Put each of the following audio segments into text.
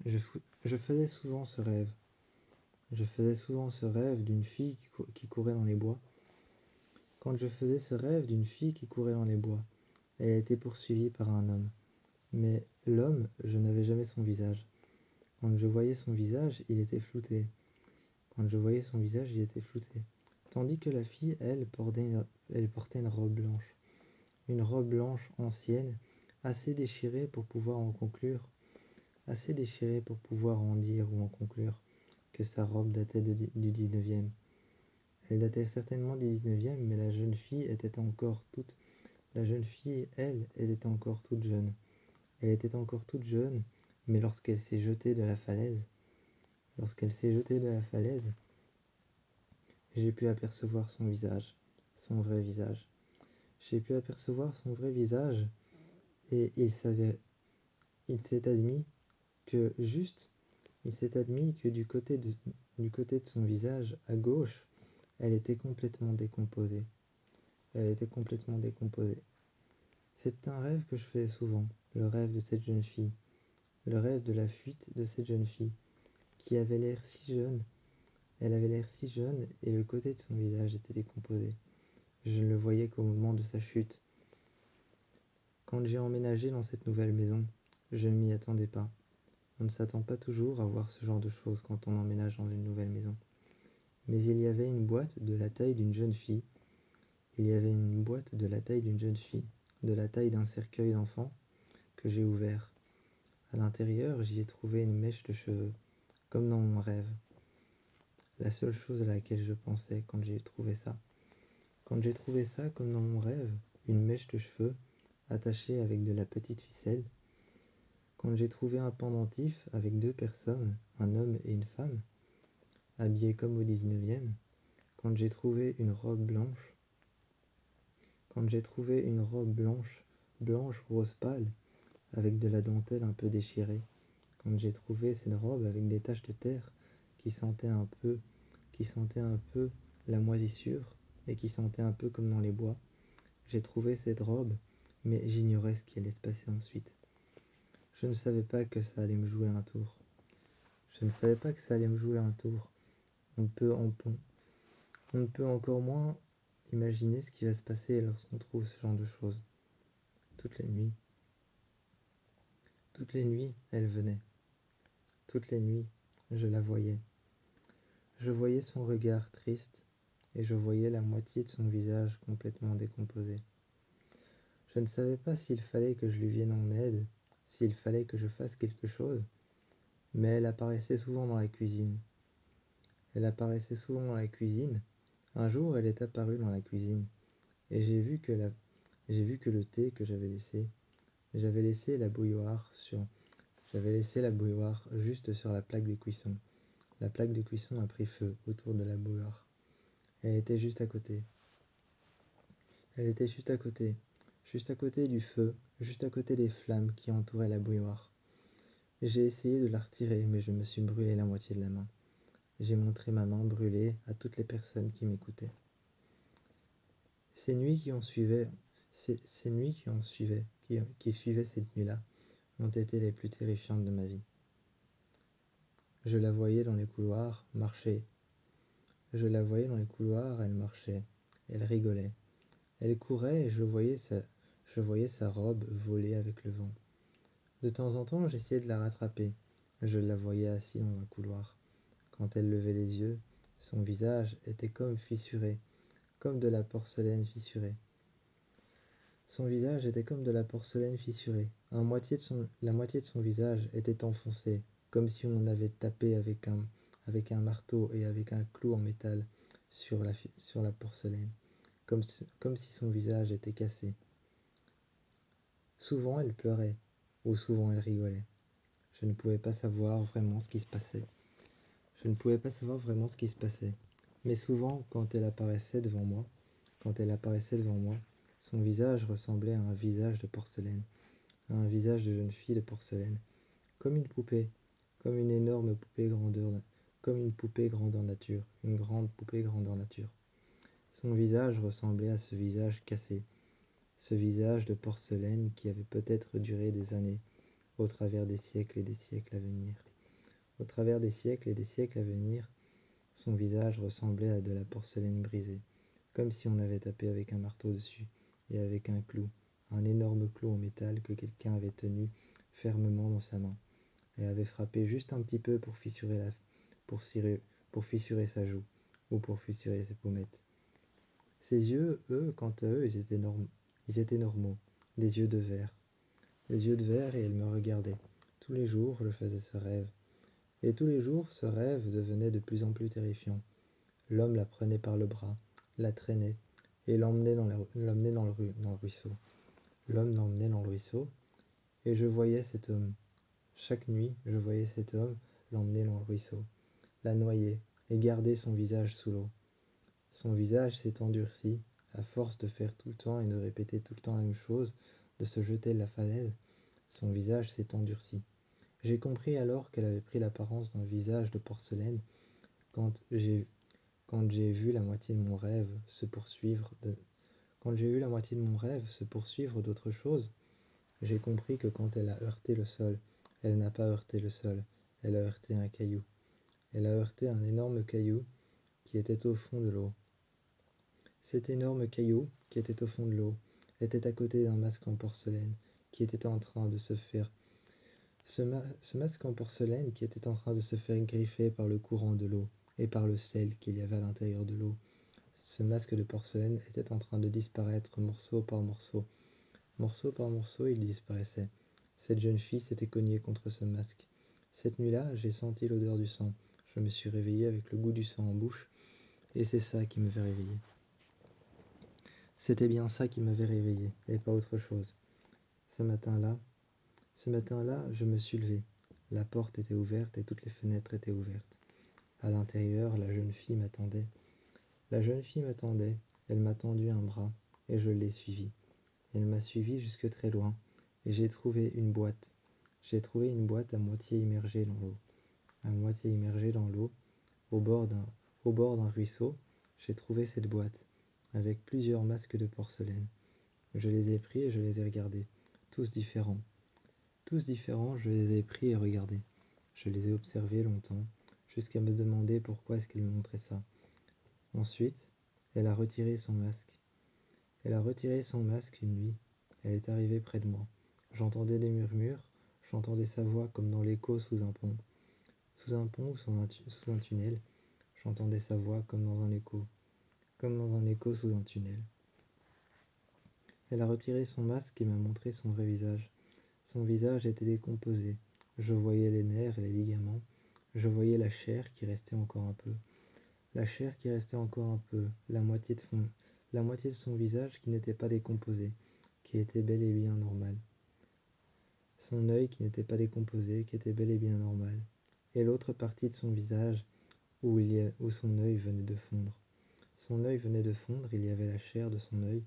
Je faisais souvent ce rêve. Je faisais souvent ce rêve d'une fille qui courait dans les bois. Quand je faisais ce rêve d'une fille qui courait dans les bois, elle a été poursuivie par un homme. Mais l'homme, je n'avais jamais son visage. Quand je voyais son visage, il était flouté. Quand je voyais son visage, il était flouté. Tandis que la fille, elle portait une robe blanche. Une robe blanche ancienne, assez déchirée pour pouvoir en conclure, assez déchirée pour pouvoir en dire ou en conclure que sa robe datait du 19e. Elle datait certainement du 19e, mais la jeune fille, elle, était encore toute jeune. Elle était encore toute jeune, mais lorsqu'elle s'est jetée de la falaise, j'ai pu apercevoir son visage, son vrai visage. J'ai pu apercevoir son vrai visage, et il s'est admis que du côté de son visage, à gauche, elle était complètement décomposée. Elle était complètement décomposée. C'était un rêve que je faisais souvent, le rêve de cette jeune fille, le rêve de la fuite de cette jeune fille, qui avait l'air si jeune. Elle avait l'air si jeune et le côté de son visage était décomposé. Je ne le voyais qu'au moment de sa chute. Quand j'ai emménagé dans cette nouvelle maison, je ne m'y attendais pas. On ne s'attend pas toujours à voir ce genre de choses quand on emménage dans une nouvelle maison. Mais il y avait une boîte de la taille d'une jeune fille. Il y avait une boîte de la taille d'une jeune fille, de la taille d'un cercueil d'enfant, que j'ai ouvert. À l'intérieur, j'y ai trouvé une mèche de cheveux, comme dans mon rêve. La seule chose à laquelle je pensais quand j'ai trouvé ça. Quand j'ai trouvé ça, comme dans mon rêve, une mèche de cheveux, attachée avec de la petite ficelle. Quand j'ai trouvé un pendentif avec deux personnes, un homme et une femme, habillés comme au 19e. Quand j'ai trouvé une robe blanche. Quand j'ai trouvé une robe blanche rose pâle, avec de la dentelle un peu déchirée. Quand j'ai trouvé cette robe avec des taches de terre qui sentaient un peu la moisissure et qui sentaient un peu comme dans les bois. J'ai trouvé cette robe, mais j'ignorais ce qui allait se passer ensuite. Je ne savais pas que ça allait me jouer un tour. Je ne savais pas que ça allait me jouer un tour. On ne peut encore moins imaginer ce qui va se passer lorsqu'on trouve ce genre de choses. Toutes les nuits, elle venait. Toutes les nuits, je la voyais. Je voyais son regard triste et je voyais la moitié de son visage complètement décomposé. Je ne savais pas s'il fallait que je lui vienne en aide, s'il fallait que je fasse quelque chose, mais elle apparaissait souvent dans la cuisine. Un jour, elle est apparue dans la cuisine et j'ai vu que le thé que j'avais laissé la bouilloire juste sur la plaque de cuisson. La plaque de cuisson a pris feu autour de la bouilloire. Elle était juste à côté. Elle était juste à côté du feu, juste à côté des flammes qui entouraient la bouilloire. J'ai essayé de la retirer, mais je me suis brûlé la moitié de la main. J'ai montré ma main brûlée à toutes les personnes qui m'écoutaient. Ces nuits qui suivaient cette nuit-là, ont été les plus terrifiantes de ma vie. Je la voyais dans les couloirs marcher. Elle marchait, elle rigolait. Elle courait et je voyais sa robe voler avec le vent. De temps en temps, j'essayais de la rattraper. Je la voyais assise dans un couloir. Quand elle levait les yeux, son visage était comme fissuré, comme de la porcelaine fissurée. Son visage était comme de la porcelaine fissurée. La moitié de son visage était enfoncée, comme si on avait tapé avec un marteau et avec un clou en métal sur la porcelaine, comme si son visage était cassé. Souvent elle pleurait, ou souvent elle rigolait. Je ne pouvais pas savoir vraiment ce qui se passait. Mais souvent, quand elle apparaissait devant moi, son visage ressemblait à un visage de porcelaine, à un visage de jeune fille de porcelaine, comme une poupée, comme une énorme poupée comme une poupée grandeur nature, une grande poupée grandeur nature. Son visage ressemblait à ce visage cassé, ce visage de porcelaine qui avait peut-être duré des années, au travers des siècles et des siècles à venir. Au travers des siècles et des siècles à venir, son visage ressemblait à de la porcelaine brisée, comme si on avait tapé avec un marteau dessus, et avec un clou, un énorme clou en métal que quelqu'un avait tenu fermement dans sa main, et avait frappé juste un petit peu pour, cirer- pour fissurer sa joue, ou pour fissurer ses pommettes. Ses yeux, eux, quant à eux, ils étaient normaux, des yeux de verre. Des yeux de verre, et elle me regardait. Tous les jours, je faisais ce rêve. Et tous les jours, ce rêve devenait de plus en plus terrifiant. L'homme la prenait par le bras, la traînait, et l'emmenait dans le ruisseau. L'homme l'emmenait dans le ruisseau, et je voyais cet homme. Chaque nuit, je voyais cet homme l'emmener dans le ruisseau, la noyer, et garder son visage sous l'eau. Son visage s'est endurci, à force de faire tout le temps et de répéter tout le temps la même chose, de se jeter de la falaise, son visage s'est endurci. J'ai compris alors qu'elle avait pris l'apparence d'un visage de porcelaine quand j'ai quand j'ai vu la moitié de mon rêve se poursuivre quand j'ai eu la moitié de mon rêve se poursuivre d'autre chose. J'ai compris que quand elle a heurté le sol, elle n'a pas heurté le sol, elle a heurté un caillou. Elle a heurté un énorme caillou qui était au fond de l'eau. Cet énorme caillou qui était au fond de l'eau était à côté d'un masque en porcelaine qui était en train de se faire ce masque en porcelaine qui était en train de se faire griffer par le courant de l'eau et par le sel qu'il y avait à l'intérieur de l'eau. Ce masque de porcelaine était en train de disparaître morceau par morceau. Morceau par morceau, il disparaissait. Cette jeune fille s'était cognée contre ce masque. Cette nuit-là, j'ai senti l'odeur du sang. Je me suis réveillé avec le goût du sang en bouche, et c'est ça qui m'avait réveillé. C'était bien ça qui m'avait réveillé, et pas autre chose. Ce matin-là, je me suis levé. La porte était ouverte et toutes les fenêtres étaient ouvertes. À l'intérieur, la jeune fille m'attendait. La jeune fille m'attendait, elle m'a tendu un bras, et je l'ai suivie. Elle m'a suivi jusque très loin, et j'ai trouvé une boîte. J'ai trouvé une boîte à moitié immergée dans l'eau. À moitié immergée dans l'eau, au bord d'un ruisseau, j'ai trouvé cette boîte, avec plusieurs masques de porcelaine. Je les ai pris et je les ai regardés, tous différents. Tous différents, je les ai pris et regardés. Je les ai observés longtemps, jusqu'à me demander pourquoi est-ce qu'elle me montrait ça. Ensuite, elle a retiré son masque. Elle a retiré son masque une nuit. Elle est arrivée près de moi. J'entendais des murmures, j'entendais sa voix comme dans l'écho sous un pont. Sous un pont ou sous un tunnel, j'entendais sa voix comme dans un écho sous un tunnel. Elle a retiré son masque et m'a montré son vrai visage. Son visage était décomposé. Je voyais les nerfs et les ligaments. Je voyais la chair qui restait encore un peu. La chair qui restait encore un peu, la moitié de son visage qui n'était pas décomposé, qui était bel et bien normal. Son œil qui n'était pas décomposé, qui était bel et bien normal. Et l'autre partie de son visage où son œil venait de fondre. Son œil venait de fondre, il y avait la chair de son œil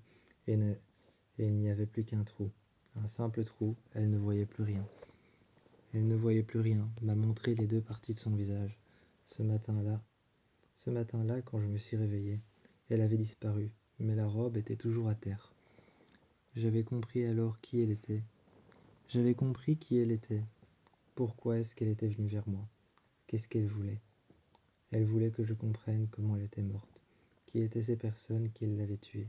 et, et il n'y avait plus qu'un trou. Un simple trou, elle ne voyait plus rien. Elle ne voyait plus rien, m'a montré les deux parties de son visage. Ce matin-là, quand je me suis réveillé, elle avait disparu, mais la robe était toujours à terre. J'avais compris alors qui elle était. J'avais compris qui elle était. Pourquoi est-ce qu'elle était venue vers moi? Qu'est-ce qu'elle voulait? Elle voulait que je comprenne comment elle était morte. Qui étaient ces personnes qui l'avaient tuée?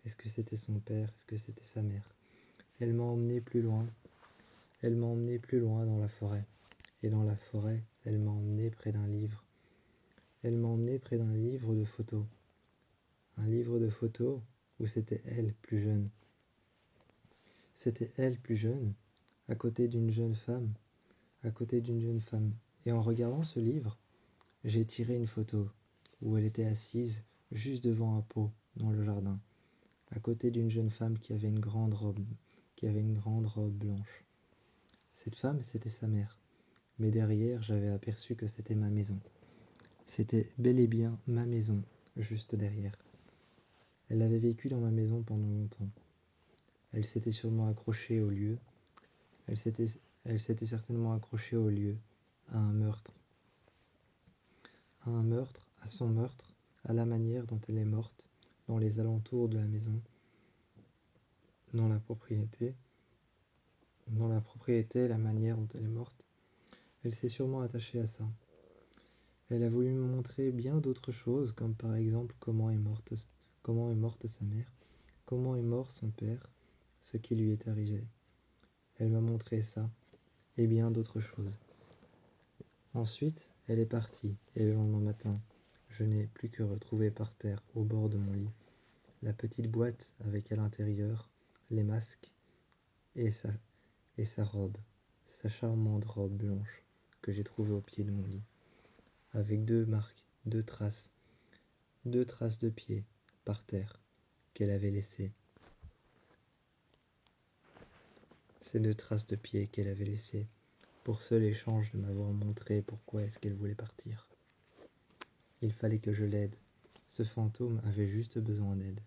Est-ce que c'était son père? Est-ce que c'était sa mère? Elle m'a emmené plus loin. Elle m'a emmené plus loin dans la forêt. Et dans la forêt, elle m'a emmené près d'un livre. Elle m'a emmené près d'un livre de photos. Un livre de photos où c'était elle plus jeune. C'était elle plus jeune, à côté d'une jeune femme, à côté d'une jeune femme. Et en regardant ce livre, j'ai tiré une photo où elle était assise juste devant un pot dans le jardin, à côté d'une jeune femme qui avait une grande robe blanche. Cette femme, c'était sa mère, mais derrière, j'avais aperçu que c'était ma maison. C'était bel et bien ma maison, juste derrière. Elle avait vécu dans ma maison pendant longtemps. Elle s'était sûrement accrochée au lieu. Elle s'était certainement accrochée au lieu, à un meurtre. À un meurtre, à son meurtre, à la manière dont elle est morte, dans les alentours de la maison, dans la propriété, la manière dont elle est morte. Elle s'est sûrement attachée à ça. Elle a voulu me montrer bien d'autres choses, comme par exemple comment est morte sa mère, comment est mort son père, ce qui lui est arrivé. Elle m'a montré ça, et bien d'autres choses. Ensuite, elle est partie, et le lendemain matin, je n'ai plus que retrouvé par terre, au bord de mon lit, la petite boîte avec à l'intérieur les masques et sa robe, sa charmante robe blanche que j'ai trouvée au pied de mon lit, avec deux marques, deux traces de pieds par terre qu'elle avait laissées. Ces deux traces de pieds qu'elle avait laissées pour seul échange de m'avoir montré pourquoi est-ce qu'elle voulait partir. Il fallait que je l'aide. Ce fantôme avait juste besoin d'aide.